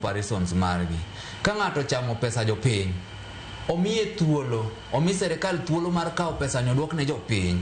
parisons margi ka ng'ato chamo pesa jopiny omiye thuolo omi serikal thuolo mar kawo pesa ni odwok ne jopiny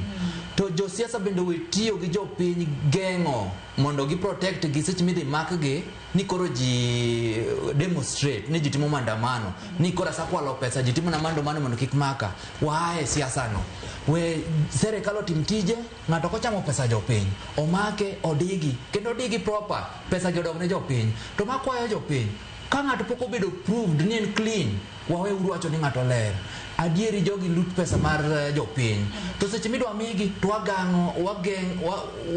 to josiasa bende wetiyo gi jopiny geng'o mondo gi protect gi seche midhi makgi ni koro ji demonstrate ni ji timo maandamano ni koro asa kwalo pesa ji timo na maandamano mondo kik maka wae siasa no we serikal otim tije ng'ato kochamo pesa jopiny omake odigi kendo odigi proper pesa gi odog ne jopiny to makwayo jopiny ka ng'ato pok obedo proved ni en clean wawe uruacho ni ng'ato ler adieri jogi lut pesa mar jopiny to seche midwa migi to wagang'o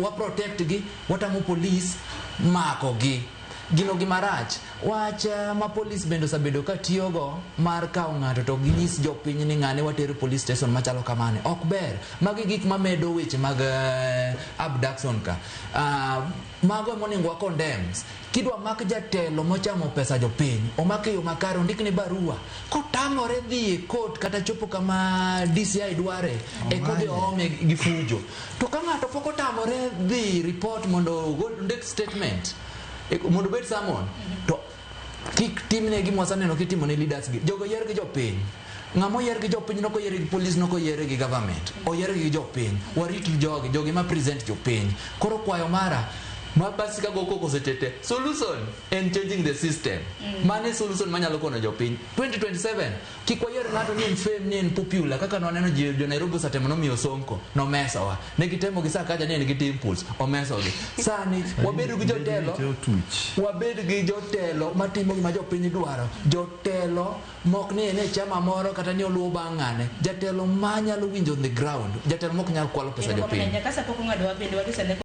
wa protect gi watamo police mako gi gino gimarach wach ma police bendo sabedo ka tiyogo mar kawo ng'ato to ginyis jopiny ni ng'ane watero police station machalo kamane ok ber magi gik mamedo weche mag abduction ka mago monego wa condemns kidwa mak jatelo mochamo pesa jopiny omake yo makare ondikne barua kotamore dhi e court kata chopo kama DCI dware e kode ome gi fujo to ka ng'ato pok otamore dhi report mondo ndik statement mondo bet samon to kik timne gi mwasaneno kitimo ne leaders gi jogo yer gi jopiny ng'amo yer gi jopiny no ko yer gi police no ko yer gi government o yer gi jopiny warit jogi ma present jopiny koro kwayo mara mabasi ka goko kosetete solution and changing the system mane solution manyalo kono jopiny 2027 kikwayer ng'ato ni en fame ni en popular kaka noneno jo Nairobi satemo no miyo Sonko no mesowa ne gitemo gi sakaja ni en gi impulse o meso gi sani wabedo gi jotelo matimo gima jopiny dwaro jotelo mok ni ene chama moro kata ni oluwo bang'ane jatelo manyalo winjo on the ground jatelo mok nyal kwalo pesa jopiny